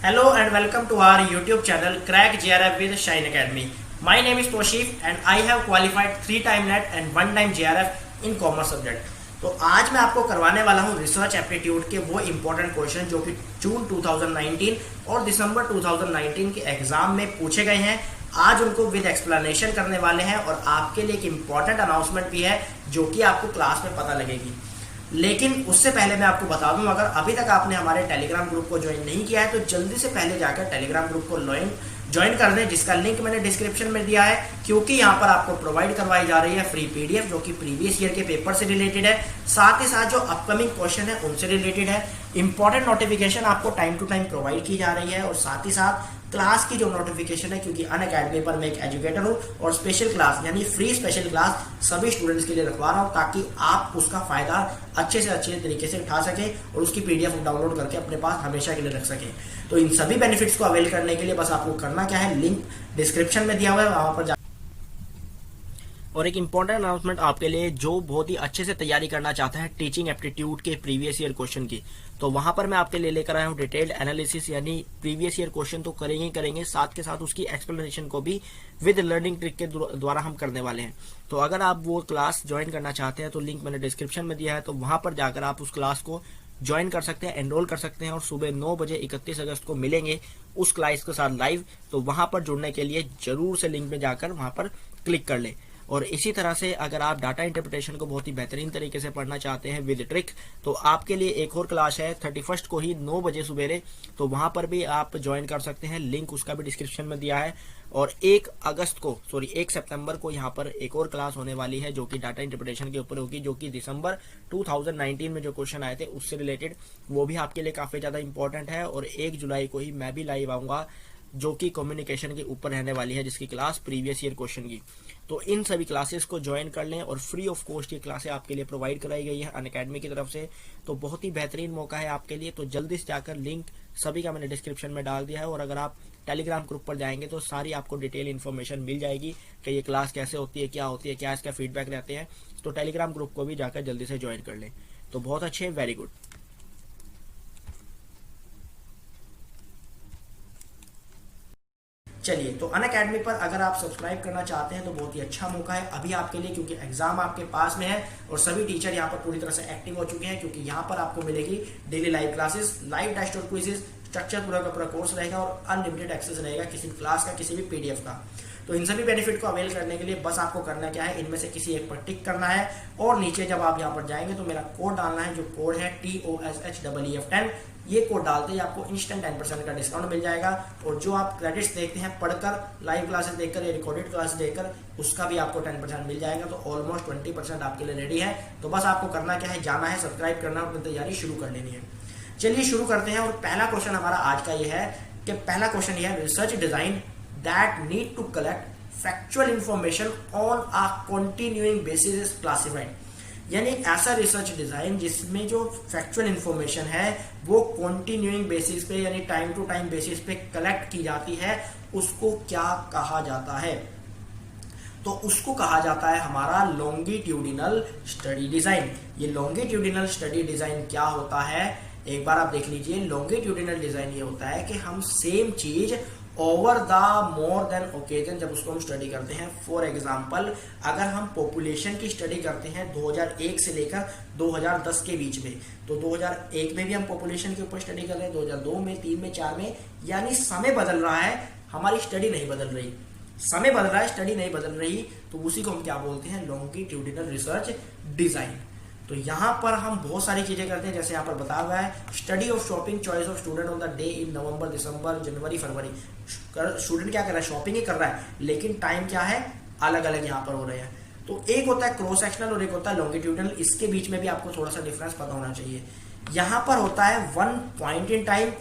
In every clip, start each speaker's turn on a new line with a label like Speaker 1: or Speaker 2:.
Speaker 1: Hello and welcome to our YouTube channel Crack JRF with Shine Academy. My name is Toshif and I have qualified 3-time NET and 1-time JRF in Commerce subject. तो आज मैं आपको करवाने वाला हूँ research aptitude के वो important question जो कि जून 2019 और दिसंबर 2019 के एग्जाम में पूछे गए हैं। आज उनको विद एक्सप्लेनेशन करने वाले हैं और आपके लिए एक इम्पोर्टेंट अनाउंसमेंट भी है जो कि आपको क्लास में पता लगेगी। लेकिन उससे पहले मैं आपको बता दूं, अगर अभी तक आपने हमारे टेलीग्राम ग्रुप को ज्वाइन नहीं किया है तो जल्दी से पहले जाकर टेलीग्राम ग्रुप को ज्वाइन कर दें, जिसका लिंक मैंने डिस्क्रिप्शन में दिया है, क्योंकि यहाँ पर आपको प्रोवाइड करवाई जा रही है फ्री पीडीएफ जो कि प्रीवियस ईयर के पेपर से रिलेटेड है, साथ ही साथ जो अपकमिंग क्वेश्चन है उनसे रिलेटेड है। इंपॉर्टेंट नोटिफिकेशन आपको टाइम टू टाइम प्रोवाइड की जा रही है और साथ ही साथ क्लास की जो नोटिफिकेशन है, क्योंकि अनअकैडमी पर मैं एक एजुकेटर हूँ और स्पेशल क्लास यानी फ्री स्पेशल क्लास सभी स्टूडेंट्स के लिए रखवा रहा हूँ ताकि आप उसका फायदा अच्छे से अच्छे तरीके से उठा सकें और उसकी पीडीएफ डाउनलोड करके अपने पास हमेशा के लिए रख सकें। तो इन सभी बेनिफिट्स को अवेल करने के लिए बस आपको करना क्या है, लिंक डिस्क्रिप्शन में दिया हुआ है, वहां पर और एक इम्पॉर्टेंट अनाउंसमेंट आपके लिए जो बहुत ही अच्छे से तैयारी करना चाहता है टीचिंग एप्टीट्यूड के प्रीवियस ईयर क्वेश्चन की, तो वहां पर मैं आपके लिए लेकर आया हूँ डिटेल्ड एनालिसिस, यानी प्रीवियस ईयर क्वेश्चन तो करेंगे ही करेंगे, साथ के साथ उसकी एक्सप्लेनेशन को भी विद लर्निंग ट्रिक के द्वारा हम करने वाले हैं। तो अगर आप वो क्लास ज्वाइन करना चाहते हैं तो लिंक मैंने डिस्क्रिप्शन में दिया है, तो वहां पर जाकर आप उस क्लास को ज्वाइन कर सकते हैं, एनरोल कर सकते हैं और सुबह 9 बजे 31 अगस्त को मिलेंगे उस क्लास के साथ लाइव। तो वहां पर जुड़ने के लिए जरूर से लिंक में जाकर वहां पर क्लिक कर ले। और इसी तरह से अगर आप डाटा इंटरप्रिटेशन को बहुत ही बेहतरीन तरीके से पढ़ना चाहते हैं विद ट्रिक, तो आपके लिए एक और क्लास है 31 को ही 9 बजे सुबेरे, तो वहां पर भी आप ज्वाइन कर सकते हैं, लिंक उसका भी डिस्क्रिप्शन में दिया है। और 1 सितंबर को यहाँ पर एक और क्लास होने वाली है जो कि डाटा इंटरप्रिटेशन के ऊपर होगी, जो कि दिसंबर 2019 में जो क्वेश्चन आए थे उससे रिलेटेड, वो भी आपके लिए काफी ज्यादा इंपॉर्टेंट है। और 1 जुलाई को ही मैं भी लाइव आऊंगा जो कि कम्युनिकेशन के ऊपर रहने वाली है, जिसकी क्लास प्रीवियस ईयर क्वेश्चन की। तो इन सभी क्लासेस को ज्वाइन कर लें और फ्री ऑफ कॉस्ट ये क्लासें आपके लिए प्रोवाइड कराई गई है अनअकैडमी की तरफ से, तो बहुत ही बेहतरीन मौका है आपके लिए। तो जल्दी से जाकर लिंक सभी का मैंने डिस्क्रिप्शन में डाल दिया है और अगर आप टेलीग्राम ग्रुप पर जाएंगे तो सारी आपको डिटेल इन्फॉर्मेशन मिल जाएगी कि ये क्लास कैसे होती है, क्या होती है, क्या इसका फीडबैक रहते हैं। तो टेलीग्राम ग्रुप को भी जाकर जल्दी से ज्वाइन कर लें। तो बहुत अच्छे, वेरी गुड। चलिए, तो अनअकैडमी पर अगर आप सब्सक्राइब करना चाहते हैं तो बहुत ही अच्छा मौका है अभी आपके लिए, क्योंकि एग्जाम आपके पास में है और सभी टीचर यहाँ पर पूरी तरह से एक्टिव हो चुके हैं, क्योंकि यहाँ पर आपको मिलेगी daily live classes, live test और क्विजेस, स्ट्रक्चर पूरा का पूरा कोर्स रहेगा और अनलिमिटेड एक्सेस रहेगा किसी भी क्लास का, किसी भी पीडीएफ का। तो इन सभी बेनिफिट को अवेल करने के लिए बस आपको करना क्या है, इनमें से किसी एक पर टिक करना है और नीचे जब आप यहाँ पर जाएंगे तो मेरा कोड डालना है, जो कोड है TOSHEEF10। ये कोड डालते ही आपको इंस्टेंट 10% का डिस्काउंट मिल जाएगा। और जो आप क्रेडिट्स देखते हैं पढ़कर, लाइव क्लासेस देखकर या रिकॉर्डेड क्लासेस देखकर, उसका भी आपको 10% मिल जाएगा। तो ऑलमोस्ट 20% आपके लिए रेडी है। तो बस आपको करना क्या है, जाना है, सब्सक्राइब करना और अपनी तैयारी शुरू कर लेनी है। चलिए शुरू करते हैं। और पहला क्वेश्चन हमारा आज का ये है कि पहला क्वेश्चन ये है, research design that need to collect factual information on a continuing basis is classified। यानी ऐसा रिसर्च डिजाइन जिसमें जो फैक्चुअल इंफॉर्मेशन है वो कॉन्टिन्यूइंग बेसिस पे यानी टाइम टू टाइम बेसिस पे कलेक्ट की जाती है, उसको क्या कहा जाता है? तो उसको कहा जाता है हमारा लॉन्गिट्यूडिनल स्टडी डिजाइन। ये लॉन्गिट्यूडिनल स्टडी डिजाइन क्या होता है, एक बार आप देख लीजिए। लॉन्गिट्यूडिनल डिजाइन ये होता है कि हम सेम चीज over the more than occasion जब उसको हम स्टडी करते हैं। फॉर एग्जाम्पल, अगर हम पॉपुलेशन की स्टडी करते हैं 2001 से लेकर 2010 के बीच में, तो 2001 में भी हम पॉपुलेशन के ऊपर स्टडी कर रहे हैं, 2002 में, 3 में, 4 में, यानी समय बदल रहा है, हमारी स्टडी नहीं बदल रही। समय बदल रहा है, स्टडी नहीं बदल रही, तो उसी को हम क्या बोलते हैं, लॉन्गिट्यूडिनल रिसर्च डिजाइन। तो यहाँ पर हम बहुत सारी चीजें करते हैं, जैसे यहाँ पर बताया हुआ है, study of shopping choice of student on the day in November, December, January, February. Student क्या कर रहा है, शॉपिंग ही कर रहा है, लेकिन टाइम क्या है, अलग अलग यहाँ पर हो रहे हैं। तो एक होता है क्रॉस सेक्शनल और एक होता है लॉन्गिट्यूडिनल। इसके बीच में भी आपको थोड़ा सा डिफरेंस पता होना चाहिए। यहाँ पर होता है 1 पॉइंट इन टाइम,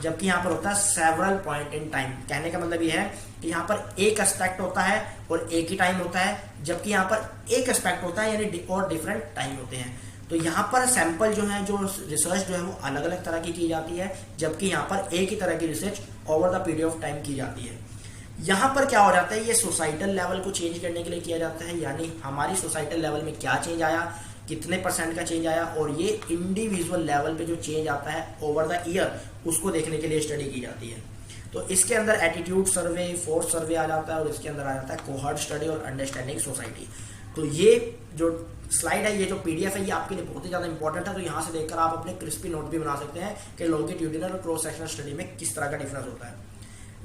Speaker 1: जबकि यहाँ पर होता है सेवरल पॉइंट इन टाइम। कहने का मतलब ये है कि यहाँ पर एक एस्पेक्ट होता है और एक ही टाइम होता है, जबकि यहाँ पर एक एस्पेक्ट होता है यानी और डिफरेंट टाइम होते हैं। तो यहाँ पर सैंपल जो है, जो रिसर्च जो है वो अलग अलग तरह की जाती है, जबकि यहाँ पर एक ही तरह की research over the period of time की जाती है। यहाँ पर क्या हो जाता है, ये सोसाइटल लेवल को चेंज करने के लिए किया जाता है, यानी हमारी सोसाइटल लेवल में क्या चेंज आया, कितने % का चेंज आया, और ये इंडिविजुअल लेवल पे जो चेंज आता है ओवर द ईयर उसको देखने के लिए स्टडी की जाती है। तो इसके अंदर एटीट्यूड सर्वे, फोर्स सर्वे आ जाता है, और इसके अंदर आ जाता है कोहॉर्ट स्टडी और अंडरस्टैंडिंग सोसाइटी। तो ये जो स्लाइड है, ये जो PDF है, ये आपके लिए बहुत ही ज़्यादा इंपॉर्टेंट है। तो यहाँ से देखकर आप अपने क्रिस्पी नोट भी बना सकते हैं कि लॉन्गिट्यूडिनल और क्रॉस सेक्शनल स्टडी में किस तरह का डिफरेंस होता है।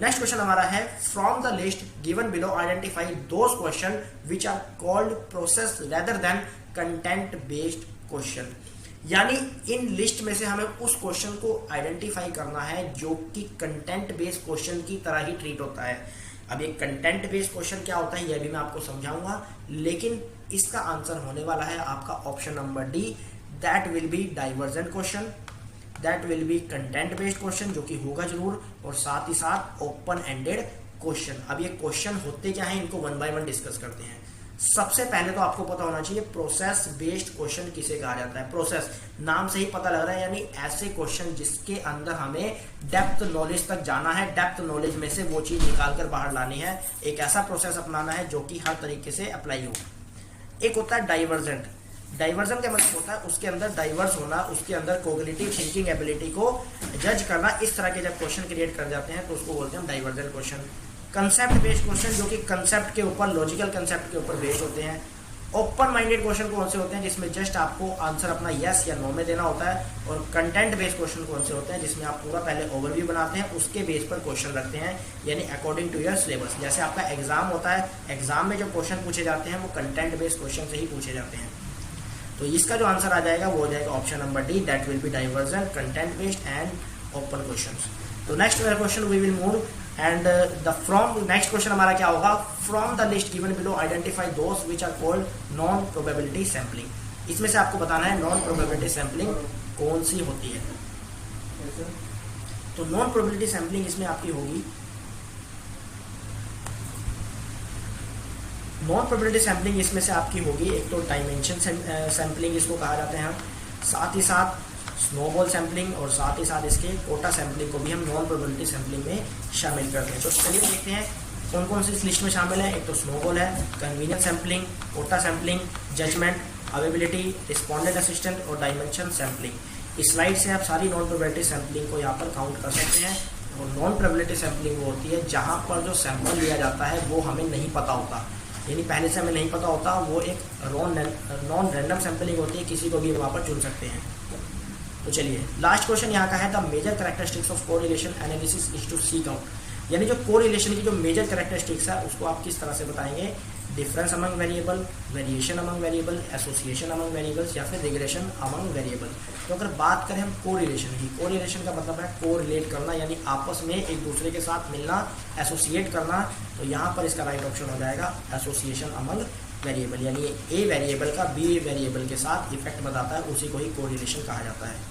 Speaker 1: नेक्स्ट क्वेश्चन हमारा है, from the list given below identify those question which are called process rather than content based question. यानी इन लिस्ट में से हमें उस क्वेश्चन को आइडेंटिफाई करना है जो कि कंटेंट बेस्ड क्वेश्चन की तरह ही ट्रीट होता है। अब ये कंटेंट बेस्ड क्वेश्चन क्या होता है यह भी मैं आपको समझाऊंगा, लेकिन इसका आंसर होने वाला है आपका option number D, that will be divergent question, that will B content based question, जो कि होगा जरूर, और साथ ही साथ ओपन एंडेड क्वेश्चन। अब ये क्वेश्चन होते क्या हैं, इनको वन बाय वन डिस्कस करते हैं। सबसे पहले तो आपको पता होना चाहिए प्रोसेस बेस्ड क्वेश्चन किसे कहा जाता है। प्रोसेस नाम से ही पता लग रहा है, यानी ऐसे क्वेश्चन जिसके अंदर हमें डेप्थ नॉलेज तक जाना है, डेप्थ नॉलेज में से वो चीज निकाल कर बाहर लानी है, एक ऐसा प्रोसेस अपनाना है जो कि हर तरीके से अप्लाई हो। एक होता है डाइवर्जेंट। डाइवर्जन का मतलब होता है उसके अंदर डाइवर्स होना, उसके अंदर कोग्निटिव थिंकिंग एबिलिटी को जज करना। इस तरह के जब क्वेश्चन क्रिएट कर जाते हैं तो उसको बोलते हैं divergent question. Concept based question, जो कि कंसेप्ट के ऊपर, लॉजिकल कंसेप्ट के ऊपर बेस्ड होते हैं। ओपन माइंडेड क्वेश्चन कौन से होते हैं, जिसमें जस्ट आपको आंसर अपना यस या नो में देना होता है। और कंटेंट बेस्ड क्वेश्चन कौन से होते हैं, जिसमें आप पूरा पहले ओवरव्यू बनाते हैं, उसके बेस पर क्वेश्चन रखते हैं, यानी अकॉर्डिंग टू योर सिलेबस। जैसे आपका एग्जाम होता है, एग्जाम में जो क्वेश्चन पूछे जाते हैं वो कंटेंट बेस्ड क्वेश्चन से ही पूछे जाते हैं। तो इसका जो आंसर आ जाएगा वो हो जाएगा option number D, that will be divergent, content based and open questions. तो next question we will move and the from next question हमारा क्या होगा, from the list given below identify those which are called non probability sampling. इसमें से आपको बताना है non probability sampling कौन सी होती है। तो नॉन प्रोबेबिलिटी सैम्पलिंग इसमें आपकी होगी, नॉन प्रोबेबिलिटी सैम्पलिंग इसमें से आपकी होगी, एक तो डायमेंशन सैम्पलिंग इसको कहा जाता है, साथ ही साथ स्नोबॉल सैम्पलिंग, और साथ ही साथ इसके कोटा सैम्पलिंग को भी हम नॉन प्रोबेबिलिटी सैम्पलिंग में शामिल करते हैं। तो चलिए देखते हैं कौन कौन सी इस लिस्ट में शामिल है। एक तो स्नोबॉल है, convenience sampling, quota sampling, judgement, availability, respondent assistant और डायमेंशन सैम्पलिंग। इस स्लाइड से आप सारी नॉन प्रोबेबिलिटी सैम्पलिंग को यहाँ पर काउंट कर सकते हैं। और नॉन प्रोबेबिलिटी सैम्पलिंग वो होती है जहाँ पर जो सैंपल लिया जाता है वो हमें नहीं पता होता, यानी पहले से हमें नहीं पता होता, वो एक नॉन रैंडम सैम्पलिंग होती है, किसी को भी वहाँ पर चुन सकते हैं। तो चलिए लास्ट क्वेश्चन यहाँ का है, the major characteristics of correlation analysis is to seek out, यानी जो कोरिलेशन की जो मेजर कैरेक्टरिस्टिक्स है उसको आप किस तरह से बताएंगे। Difference among variable, variation among variable, association among variables या फिर रिग्रेशन अमंग वेरिएबल। तो अगर बात करें हम कोरिलेशन की, कोरिलेशन का मतलब है कोरिलेट करना, यानी आपस में एक दूसरे के साथ मिलना, एसोसिएट करना। तो यहाँ पर इसका राइट ऑप्शन हो जाएगा एसोसिएशन अमंग वेरिएबल, यानी ए वेरिएबल का बी वेरिएबल के साथ इफेक्ट बताता है, उसी को ही कोरिलेशन कहा जाता है।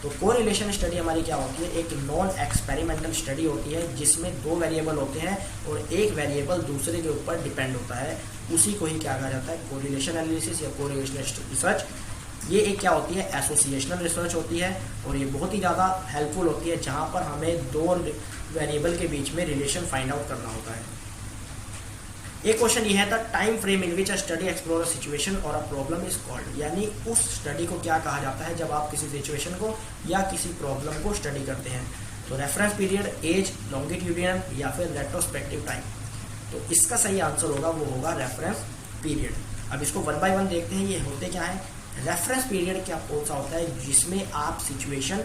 Speaker 1: तो कोरिलेशन स्टडी हमारी क्या होती है, एक नॉन एक्सपेरिमेंटल स्टडी होती है जिसमें दो वेरिएबल होते हैं और एक वेरिएबल दूसरे के ऊपर डिपेंड होता है, उसी को ही क्या कहा जाता है कोरिलेशन एनालिसिस या कोरिलेशन रिसर्च। ये एक क्या होती है एसोसिएशनल रिसर्च होती है, और ये बहुत ही ज़्यादा हेल्पफुल होती है जहाँ पर हमें दो वेरिएबल के बीच में रिलेशन फाइंड आउट करना होता है। एक क्वेश्चन ये है the time frame in which a study explore a situation और अ प्रॉब्लम इज कॉल्ड, यानी उस स्टडी को क्या कहा जाता है जब आप किसी सिचुएशन को या किसी प्रॉब्लम को स्टडी करते हैं। तो रेफरेंस पीरियड, एज, लॉन्गिट्यूडिनल या फिर रेट्रोस्पेक्टिव टाइम। तो इसका सही आंसर होगा वो होगा रेफरेंस पीरियड। अब इसको वन बाय वन देखते हैं, ये होते क्या है। रेफरेंस पीरियड क्या कौन सा होता है, जिसमें आप सिचुएशन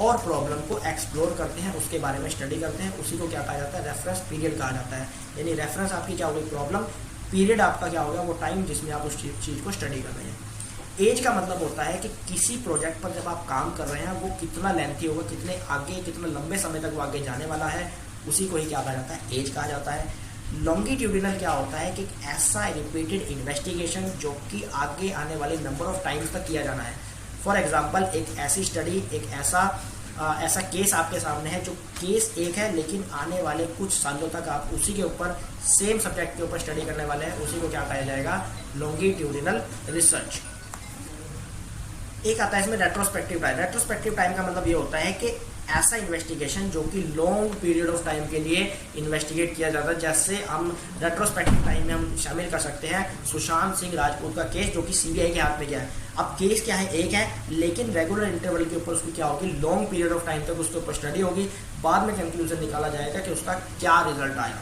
Speaker 1: और प्रॉब्लम को एक्सप्लोर करते हैं, उसके बारे में स्टडी करते हैं, उसी को क्या कहा जाता है रेफरेंस पीरियड कहा जाता है। यानी रेफरेंस आपकी क्या होगी प्रॉब्लम, पीरियड आपका क्या होगा वो टाइम जिसमें आप उस चीज़ को स्टडी कर रहे हैं। एज का मतलब होता है कि किसी प्रोजेक्ट पर जब आप काम कर रहे हैं वो कितना लेंथी होगा, कितने आगे, कितने लंबे समय तक वो आगे जाने वाला है, उसी को ही क्या कहा जाता है एज कहा जाता है। लॉन्गिट्यूडिनल क्या होता है कि ऐसा रिपीटेड इन्वेस्टिगेशन जो कि आगे आने वाले नंबर ऑफ टाइम्स तक किया जाना है। फॉर एग्जाम्पल एक ऐसी स्टडी, एक ऐसा केस आपके सामने है जो केस एक है लेकिन आने वाले कुछ सालों तक आप उसी के ऊपर सेम सब्जेक्ट के ऊपर स्टडी करने वाले हैं, उसी को क्या कहा जाएगा लॉन्गिट्यूडिनल रिसर्च। एक आता है इसमें रेट्रोस्पेक्टिव टाइम। रेट्रोस्पेक्टिव टाइम का मतलब ये होता है कि ऐसा इन्वेस्टिगेशन जो कि लॉन्ग पीरियड ऑफ टाइम के लिए इन्वेस्टिगेट किया जाता है। जैसे हम रेट्रोस्पेक्टिव टाइम में हम शामिल कर सकते हैं सुशांत सिंह राजपूत का केस, जो कि सीबीआई के हाथ में गया है। अब केस क्या है, एक है, लेकिन रेगुलर इंटरवल के ऊपर उसकी क्या होगी, लॉन्ग पीरियड ऑफ टाइम तक उसके ऊपर स्टडी होगी, बाद में कंक्लूजन निकाला जाएगा कि उसका क्या रिजल्ट आया।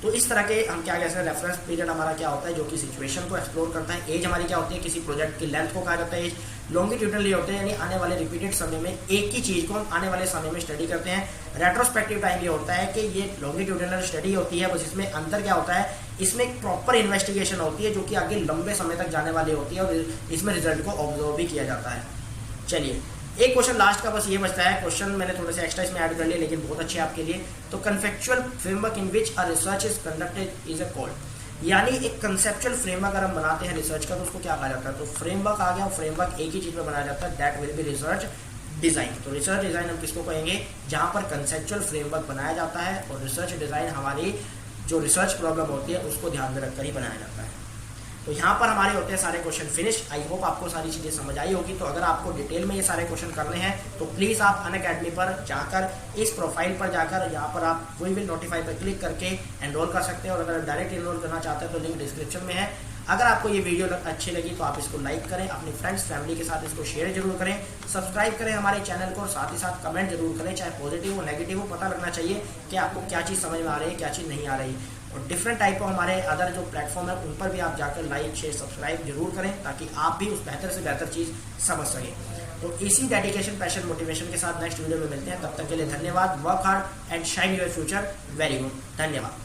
Speaker 1: तो इस तरह के हम क्या कहते हैं, रेफरेंस पीरियड हमारा क्या होता है, जो कि सिचुएशन को एक्सप्लोर करता है। एज हमारी क्या होती है, किसी प्रोजेक्ट की लेंथ को कहा जाता है एज। लॉन्गिट्यूडनली होते हैं, यानी आने वाले रिपीटेड समय में एक ही चीज को हम आने वाले समय में स्टडी करते हैं। रेट्रोस्पेक्टिव टाइम ये होता है कि ये लॉन्गिट्यूडनल स्टडी होती है, बस इसमें अंतर क्या होता है, इसमें एक प्रॉपर इन्वेस्टिगेशन होती है जो कि आगे लंबे समय तक जाने वाली होती है और इसमें रिजल्ट को ऑब्जर्व भी किया जाता है। चलिए एक क्वेश्चन लास्ट का बस ये बचता है, क्वेश्चन मैंने थोड़े से एक्स्ट्रा इसमें ऐड कर लिए लेकिन बहुत अच्छे आपके लिए। तो conceptual framework in which a research is conducted is a called, यानी एक कंसेप्चुअल फ्रेमवर्क अगर हम बनाते हैं रिसर्च का तो उसको क्या कहा जाता है, तो फ्रेमवर्क आ गया, फ्रेमवर्क एक ही चीज में बनाया जाता है, that will B research design. तो रिसर्च डिजाइन हम किसको कहेंगे, जहां पर कंसेप्चुअल फ्रेमवर्क बनाया जाता है और रिसर्च डिजाइन हमारी जो रिसर्च प्रॉब्लम होती है उसको ध्यान में रखकर ही बनाया जाता है। तो यहाँ पर हमारे होते हैं सारे क्वेश्चन फिनिश। आई होप आपको सारी चीज़ें समझ आई होगी। तो अगर आपको डिटेल में ये सारे क्वेश्चन करने हैं तो प्लीज़ आप अनअकैडमी पर जाकर इस प्रोफाइल पर जाकर यहाँ पर आप वी विल नोटिफाई पर क्लिक करके एनरोल कर सकते हैं, और अगर डायरेक्ट एनरोल करना चाहते हैं तो लिंक डिस्क्रिप्शन में है। अगर आपको ये वीडियो अच्छी लगी तो आप इसको लाइक करें, अपने फ्रेंड्स फैमिली के साथ इसको शेयर जरूर करें, सब्सक्राइब करें हमारे चैनल को, और साथ ही साथ कमेंट जरूर करें, चाहे पॉजिटिव हो नेगेटिव हो, पता लगना चाहिए कि आपको क्या चीज़ समझ में आ रही है, क्या चीज़ नहीं आ रही। और डिफरेंट टाइप ऑफ हमारे अदर जो प्लेटफॉर्म है उन पर भी आप जाकर लाइक शेयर सब्सक्राइब जरूर करें ताकि आप भी उस बेहतर से बेहतर चीज़ समझ सकें। तो इसी डेडिकेशन पैशन मोटिवेशन के साथ नेक्स्ट वीडियो में मिलते हैं। तब तक के लिए धन्यवाद। Work hard and shine your future. Very good, धन्यवाद।